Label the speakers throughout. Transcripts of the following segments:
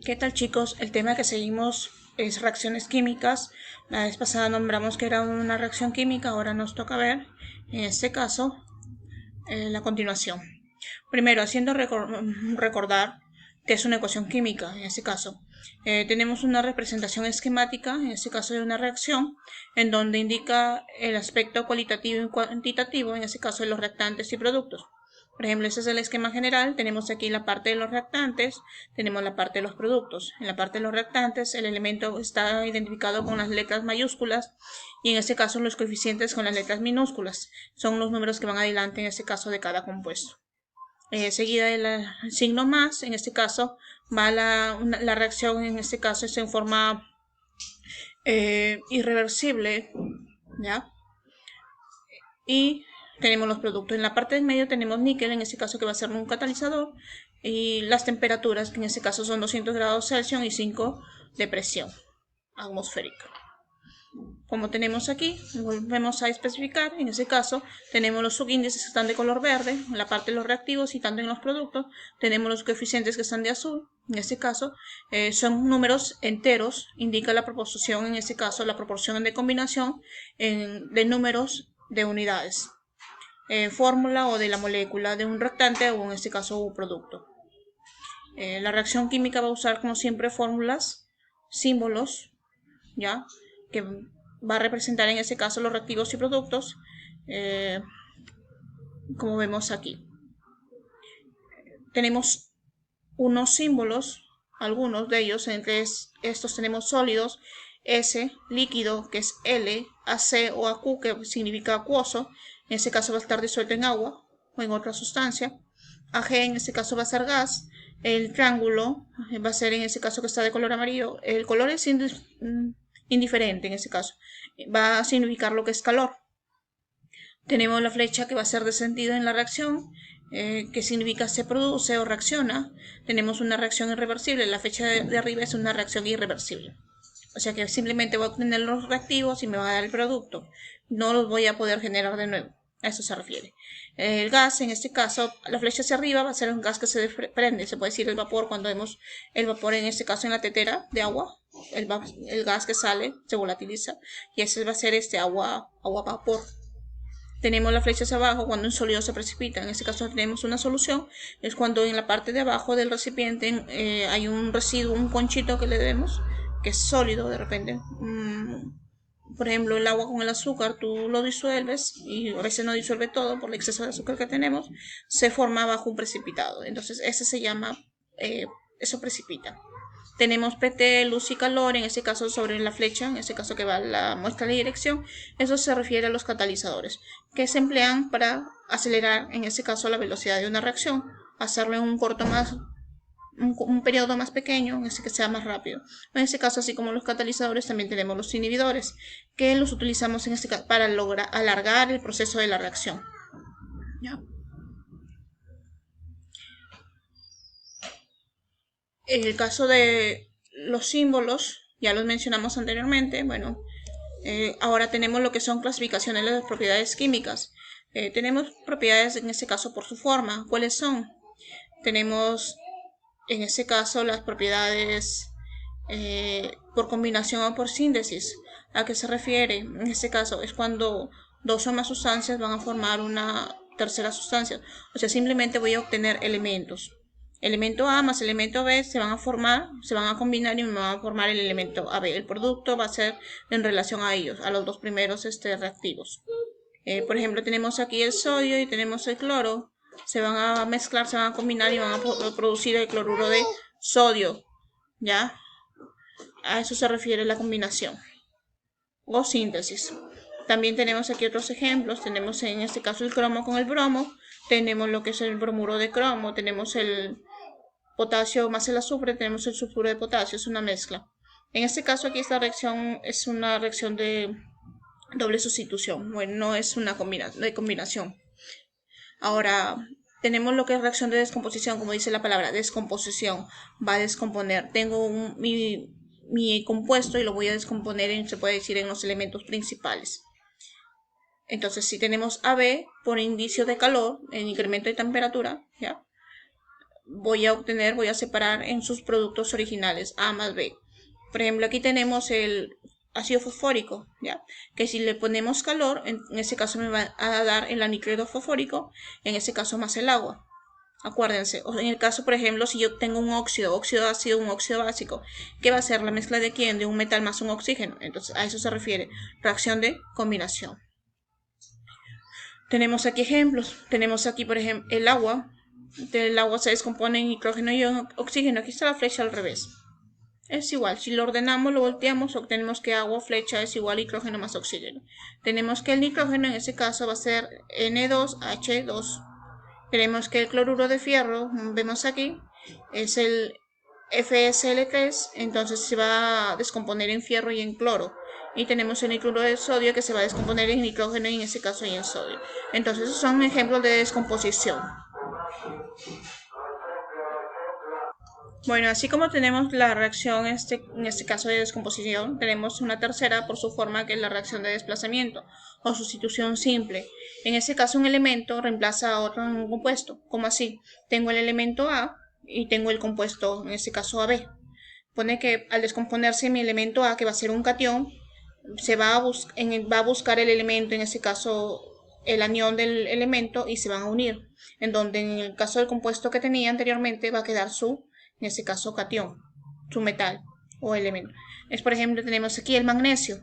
Speaker 1: ¿Qué tal, chicos? El tema que seguimos es reacciones químicas. La vez pasada nombramos que era una reacción química, ahora nos toca ver, en este caso, la continuación. Primero, haciendo recordar que es una ecuación química, en este caso. Tenemos una representación esquemática, en este caso de una reacción, en donde indica el aspecto cualitativo y cuantitativo, en este caso de los reactantes y productos. Por ejemplo, ese es el esquema general. Tenemos aquí la parte de los reactantes, tenemos la parte de los productos. En la parte de los reactantes, el elemento está identificado con las letras mayúsculas y en este caso los coeficientes con las letras minúsculas. Son los números que van adelante en este caso de cada compuesto. Seguida del signo más, en este caso va la reacción, en este caso es en forma irreversible, ¿ya? Y tenemos los productos. En la parte del medio tenemos níquel, en este caso que va a ser un catalizador, y las temperaturas, que en este caso son 200 grados Celsius y 5 de presión atmosférica. Como tenemos aquí, volvemos a especificar, en este caso tenemos los subíndices que están de color verde, en la parte de los reactivos y tanto en los productos, tenemos los coeficientes que están de azul, en este caso son números enteros, indica la proporción, en este caso la proporción de combinación de números de unidades, fórmula o de la molécula de un reactante o en este caso un producto. La reacción química va a usar como siempre fórmulas, símbolos, ¿ya? Que va a representar en este caso los reactivos y productos, como vemos aquí. Tenemos unos símbolos, algunos de ellos, entre estos tenemos sólidos, S, líquido, que es L, AC o AQ, que significa acuoso, en este caso va a estar disuelto en agua o en otra sustancia. AG en este caso va a ser gas, el triángulo va a ser en este caso que está de color amarillo, el color es indiferente en este caso, va a significar lo que es calor. Tenemos la flecha que va a ser de sentido en la reacción, que significa se produce o reacciona. Tenemos una reacción irreversible, la flecha de arriba es una reacción irreversible. O sea que simplemente voy a obtener los reactivos y me va a dar el producto. No los voy a poder generar de nuevo. A eso se refiere. El gas, en este caso, la flecha hacia arriba va a ser un gas que se desprende. Se puede decir el vapor cuando vemos el vapor, en este caso en la tetera de agua. El gas que sale se volatiliza. Y ese va a ser agua vapor. Tenemos la flecha hacia abajo cuando un sólido se precipita. En este caso tenemos una solución. Es cuando en la parte de abajo del recipiente hay un residuo, un conchito que le demos, que es sólido de repente. Por ejemplo, el agua con el azúcar, tú lo disuelves y a veces no disuelve todo por el exceso de azúcar que tenemos, se forma bajo un precipitado. Entonces, ese se llama, eso precipita. Tenemos PT, luz y calor, en este caso sobre la flecha, en este caso que va la muestra de dirección. Eso se refiere a los catalizadores, que se emplean para acelerar, en este caso, la velocidad de una reacción, hacerlo en un periodo más pequeño, en este que sea más rápido. En este caso, así como los catalizadores, también tenemos los inhibidores, que los utilizamos en este caso para lograr alargar el proceso de la reacción. ¿Ya? En el caso de los símbolos, ya los mencionamos anteriormente, bueno, ahora tenemos lo que son clasificaciones de las propiedades químicas. Tenemos propiedades en este caso por su forma. ¿Cuáles son? Tenemos en este caso las propiedades por combinación o por síntesis. ¿A qué se refiere? En este caso es cuando dos o más sustancias van a formar una tercera sustancia. O sea, simplemente voy a obtener elementos. Elemento A más elemento B se van a formar, se van a combinar y me van a formar el elemento AB. El producto va a ser en relación a ellos, a los dos primeros reactivos. Por ejemplo, tenemos aquí el sodio y tenemos el cloro. Se van a mezclar, se van a combinar y van a producir el cloruro de sodio. ¿Ya? A eso se refiere la combinación o síntesis. También tenemos aquí otros ejemplos. Tenemos en este caso el cromo con el bromo. Tenemos lo que es el bromuro de cromo. Tenemos el potasio más el azufre, tenemos el sulfuro de potasio, es una mezcla. En este caso aquí esta reacción es una reacción de doble sustitución, bueno, no es una combinación. Ahora, tenemos lo que es reacción de descomposición, como dice la palabra, descomposición, va a descomponer. Tengo mi compuesto y lo voy a descomponer, se puede decir, en los elementos principales. Entonces, si tenemos AB por indicio de calor, en incremento de temperatura, ¿ya? voy a separar en sus productos originales A más B. Por ejemplo, aquí tenemos el ácido fosfórico, ¿ya? Que si le ponemos calor, en ese caso me va a dar el anhídrido fosfórico, en ese caso más el agua. Acuérdense, o en el caso, por ejemplo, si yo tengo un óxido ácido, un óxido básico, ¿qué va a ser la mezcla de quién? De un metal más un oxígeno. Entonces, a eso se refiere reacción de combinación. Tenemos aquí ejemplos. Tenemos aquí, por ejemplo, el agua. Del agua se descompone en nitrógeno y oxígeno. Aquí está la flecha al revés. Es igual, si lo ordenamos, lo volteamos, obtenemos que agua flecha es igual a nitrógeno más oxígeno. Tenemos que el nitrógeno en ese caso va a ser N2H2. Tenemos que el cloruro de fierro, vemos aquí, es el FSL3, entonces se va a descomponer en fierro y en cloro. Y tenemos el nitruro de sodio que se va a descomponer en nitrógeno y en ese caso y en sodio. Entonces esos son ejemplos de descomposición. Bueno, así como tenemos la reacción en este caso de descomposición, tenemos una tercera por su forma que es la reacción de desplazamiento o sustitución simple. En este caso un elemento reemplaza a otro en un compuesto. ¿Cómo así? Tengo el elemento A y tengo el compuesto, en este caso AB. Pone que al descomponerse mi elemento A, que va a ser un catión, se va a buscar el elemento, en este caso el anión del elemento, y se van a unir. En donde en el caso del compuesto que tenía anteriormente va a quedar en este caso catión, su metal o elemento. Es por ejemplo, tenemos aquí el magnesio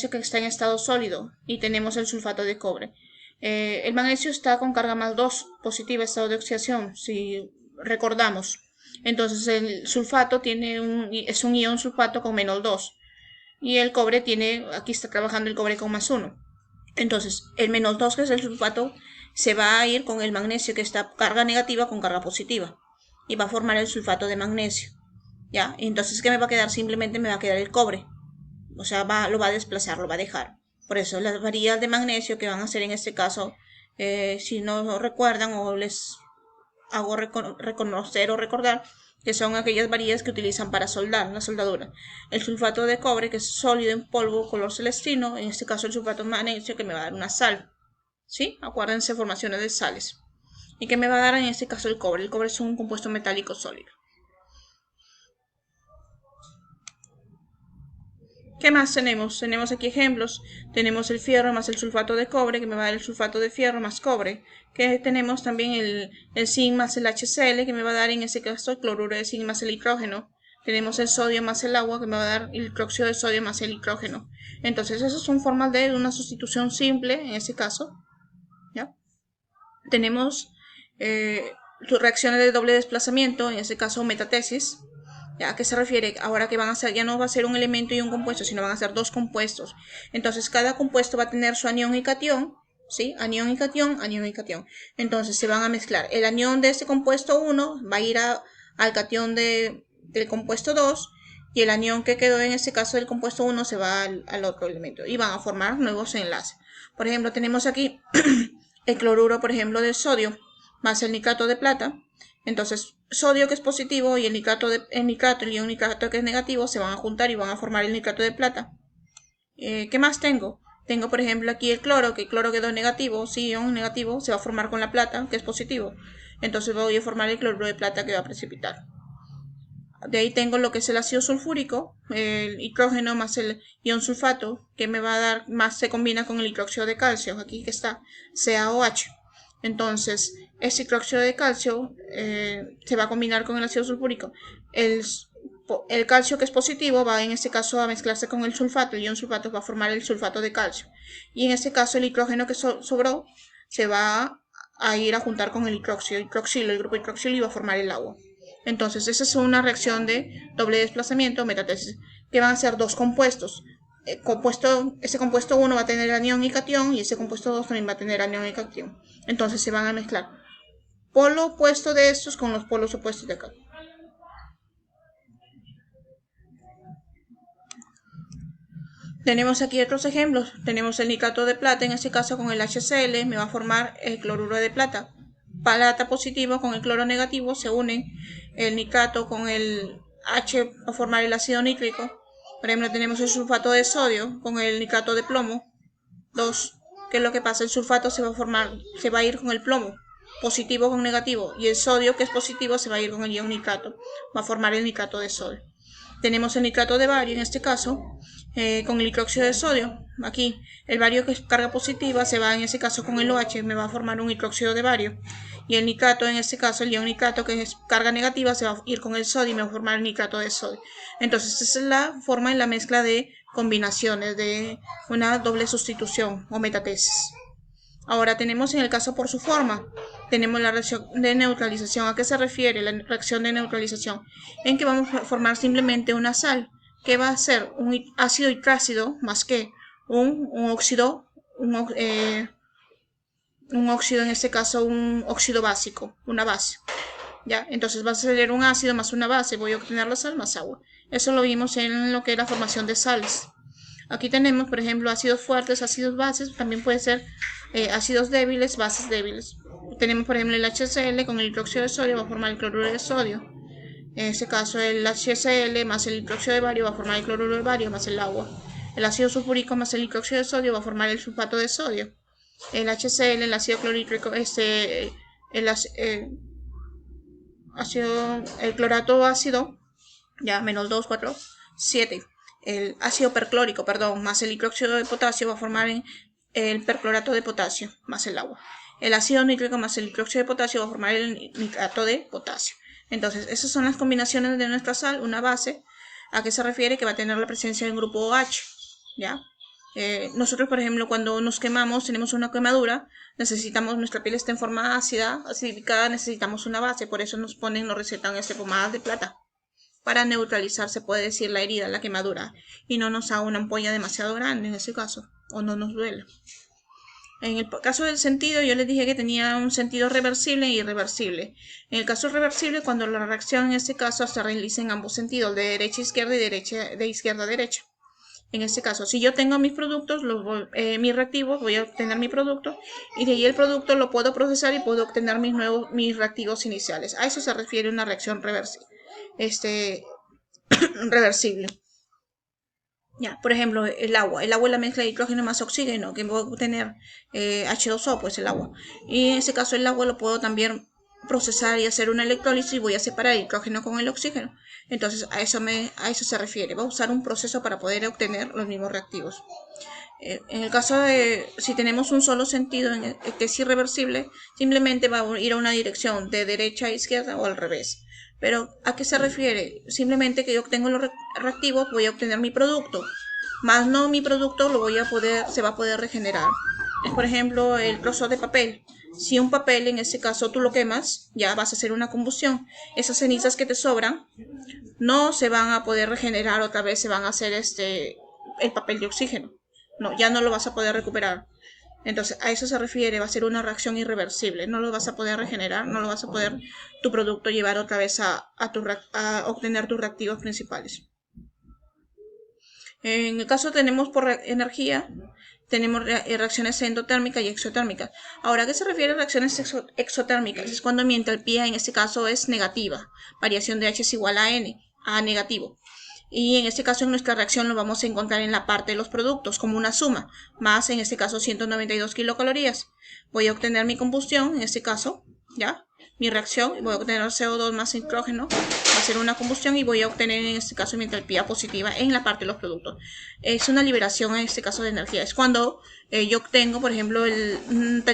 Speaker 1: que está en estado sólido, y tenemos el sulfato de cobre. El magnesio está con carga más 2 positiva, estado de oxidación, si recordamos. Entonces el sulfato es un ion sulfato con menos 2. Y el cobre aquí está trabajando el cobre con más 1. Entonces el menos 2, que es el sulfato, se va a ir con el magnesio, que está carga negativa con carga positiva, y va a formar el sulfato de magnesio. ¿Ya? Entonces, ¿qué me va a quedar? Simplemente me va a quedar el cobre. O sea, lo va a desplazar, lo va a dejar. Por eso las varillas de magnesio que van a hacer en este caso, si no recuerdan o les hago reconocer o recordar, que son aquellas varillas que utilizan para soldar, la soldadura. El sulfato de cobre, que es sólido en polvo color celestino, en este caso el sulfato de magnesio, que me va a dar una sal. ¿Sí? Acuérdense, formaciones de sales. ¿Y qué me va a dar en este caso el cobre? El cobre es un compuesto metálico sólido. ¿Qué más tenemos? Tenemos aquí ejemplos. Tenemos el fierro más el sulfato de cobre, que me va a dar el sulfato de fierro más cobre. Que tenemos también el zinc más el HCl, que me va a dar en este caso el cloruro de zinc más el nitrógeno. Tenemos el sodio más el agua, que me va a dar el hidróxido de sodio más el nitrógeno. Entonces, esas son formas de una sustitución simple, en este caso. ¿Ya? Tenemos reacciones de doble desplazamiento, en este caso metatesis. ¿A qué se refiere? Ahora que van a ser, ya no va a ser un elemento y un compuesto, sino van a ser dos compuestos. Entonces, cada compuesto va a tener su anión y catión, ¿sí? Anión y catión, anión y catión. Entonces, se van a mezclar. El anión de este compuesto 1 va a ir al catión del compuesto 2, y el anión que quedó en este caso del compuesto 1 se va al otro elemento, y van a formar nuevos enlaces. Por ejemplo, tenemos aquí el cloruro, por ejemplo, de sodio, más el nitrato de plata. Entonces, sodio, que es positivo, y el nitrato y el ion nitrato, que es negativo, se van a juntar y van a formar el nitrato de plata. ¿Qué más tengo? Tengo, por ejemplo, aquí el cloro, que el cloro quedó negativo, sí, ion negativo, se va a formar con la plata, que es positivo. Entonces voy a formar el cloruro de plata, que va a precipitar. De ahí tengo lo que es el ácido sulfúrico, el hidrógeno más el ion sulfato, que me va a dar, más se combina con el hidróxido de calcio, aquí que está, CaOH. Entonces, este hidróxido de calcio se va a combinar con el ácido sulfúrico. El calcio, que es positivo, va en este caso a mezclarse con el sulfato. El ion sulfato va a formar el sulfato de calcio. Y en este caso el hidrógeno que sobró se va a ir a juntar con el hidroxilo, el grupo hidroxilo, y va a formar el agua. Entonces, esa es una reacción de doble desplazamiento, metatesis, que van a ser dos compuestos. Ese compuesto 1 va a tener anión y catión, y ese compuesto 2 también va a tener anión y catión. Entonces se van a mezclar polo opuesto de estos con los polos opuestos de acá. Tenemos aquí otros ejemplos. Tenemos el nitrato de plata, en este caso con el HCl, me va a formar el cloruro de plata. Plata positivo con el cloro negativo se unen el nitrato con el H va a formar el ácido nítrico. Por ejemplo, tenemos el sulfato de sodio con el nitrato de plomo 2. ¿Qué es lo que pasa? El sulfato se va a ir con el plomo. positivo con negativo, y el sodio, que es positivo, se va a ir con el ion nitrato, va a formar el nitrato de sodio. Tenemos el nitrato de bario, en este caso, con el hidróxido de sodio. Aquí, el bario, que es carga positiva, se va en este caso con el OH, me va a formar un hidróxido de bario. Y el nitrato, en este caso, el ion nitrato, que es carga negativa, se va a ir con el sodio y me va a formar el nitrato de sodio. Entonces, esa es la forma en la mezcla de combinaciones, de una doble sustitución o metatesis. Ahora tenemos en el caso por su forma, tenemos la reacción de neutralización. ¿A qué se refiere la reacción de neutralización? En que vamos a formar simplemente una sal, que va a ser un ácido hidrácido más que un óxido, un óxido, en este caso un óxido básico, una base. ¿Ya? Entonces va a ser un ácido más una base, voy a obtener la sal más agua. Eso lo vimos en lo que es la formación de sales. Aquí tenemos, por ejemplo, ácidos fuertes, ácidos bases, también puede ser ácidos débiles, bases débiles. Tenemos, por ejemplo, el HCl con el hidróxido de sodio va a formar el cloruro de sodio. En este caso, el HCl más el hidróxido de bario va a formar el cloruro de bario más el agua. El ácido sulfúrico más el hidróxido de sodio va a formar el sulfato de sodio. El HCl, el ácido clorhídrico, el clorato ácido, ya, menos 2, 4, 7. El ácido perclórico, más el hidróxido de potasio va a formar el perclorato de potasio más el agua. El ácido nítrico más el hidróxido de potasio va a formar el nitrato de potasio. Entonces, esas son las combinaciones de nuestra sal, una base. ¿A qué se refiere? Que va a tener la presencia del grupo OH, ¿ya? Nosotros, por ejemplo, cuando nos quemamos, tenemos una quemadura, nuestra piel está en forma ácida, acidificada, necesitamos una base, por eso nos recetan pomadas de plata. Para neutralizar, se puede decir, la herida, la quemadura, y no nos haga una ampolla demasiado grande en ese caso, o no nos duele. En el caso del sentido, yo les dije que tenía un sentido reversible e irreversible. En el caso reversible, cuando la reacción en este caso se realiza en ambos sentidos, de derecha a izquierda y de izquierda a derecha. En este caso, si yo tengo mis productos, mis reactivos, voy a obtener mi producto, y de ahí el producto lo puedo procesar y puedo obtener mis reactivos iniciales. A eso se refiere una reacción reversible. Reversible. Ya, por ejemplo, el agua es la mezcla de hidrógeno más oxígeno, que voy a obtener H2O, pues el agua. Y en ese caso el agua lo puedo también procesar y hacer una electrólisis y voy a separar el hidrógeno con el oxígeno. Entonces a eso se refiere. Va a usar un proceso para poder obtener los mismos reactivos. En el caso de si tenemos un solo sentido que es irreversible, simplemente va a ir a una dirección de derecha a izquierda o al revés. Pero ¿a qué se refiere? Simplemente que yo obtengo los reactivos, voy a obtener mi producto, más no mi producto se va a poder regenerar. Es, por ejemplo, el trozo de papel. Si un papel, en este caso, tú lo quemas, ya vas a hacer una combustión. Esas cenizas que te sobran no se van a poder regenerar otra vez, se van a hacer el papel de oxígeno. No, ya no lo vas a poder recuperar. Entonces, a eso se refiere, va a ser una reacción irreversible. No lo vas a poder regenerar, no lo vas a poder tu producto llevar otra vez a obtener tus reactivos principales. En el caso tenemos por energía, tenemos reacciones endotérmicas y exotérmicas. Ahora, ¿a qué se refiere a reacciones exotérmicas? Es cuando mi entalpía en este caso es negativa. Variación de H es igual a N, a negativo. Y en este caso en nuestra reacción lo vamos a encontrar en la parte de los productos como una suma, más en este caso 192 kilocalorías. Voy a obtener mi combustión, en este caso, ¿ya? Mi reacción, voy a obtener CO2 más nitrógeno, va a ser una combustión y voy a obtener en este caso mi entalpía positiva en la parte de los productos. Es una liberación en este caso de energía. Es cuando yo obtengo, por ejemplo, un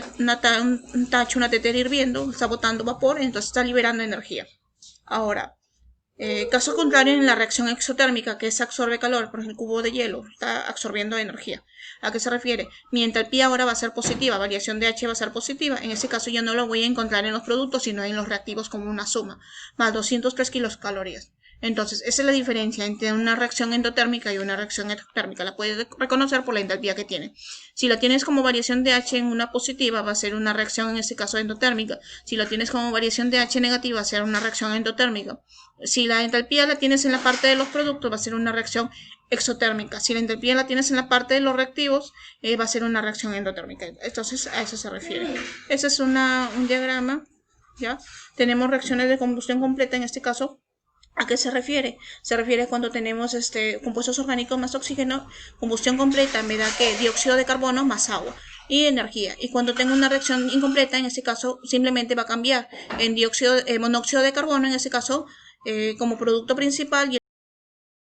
Speaker 1: tacho, una tetera hirviendo, está botando vapor, entonces está liberando energía. Ahora, caso contrario en la reacción exotérmica, que es absorbe calor, por ejemplo, el cubo de hielo está absorbiendo energía. ¿A qué se refiere? Mi entalpía ahora va a ser positiva, variación de H va a ser positiva. En ese caso yo no lo voy a encontrar en los productos, sino en los reactivos como una suma, más 203 kilocalorías. Entonces, esa es la diferencia entre una reacción endotérmica y una reacción exotérmica. La puedes reconocer por la entalpía que tiene. Si la tienes como variación de H en una positiva, va a ser una reacción en este caso endotérmica. Si la tienes como variación de H negativa, va a ser una reacción endotérmica. Si la entalpía la tienes en la parte de los productos, va a ser una reacción exotérmica. Si la entalpía la tienes en la parte de los reactivos, va a ser una reacción endotérmica. Entonces, a eso se refiere. Ese es un diagrama, ¿ya? Tenemos reacciones de combustión completa en este caso. ¿A qué se refiere? Se refiere cuando tenemos compuestos orgánicos más oxígeno, combustión completa me da que dióxido de carbono más agua. y energía. Y cuando tengo una reacción incompleta, en ese caso simplemente va a cambiar en monóxido de carbono, en ese caso como producto principal.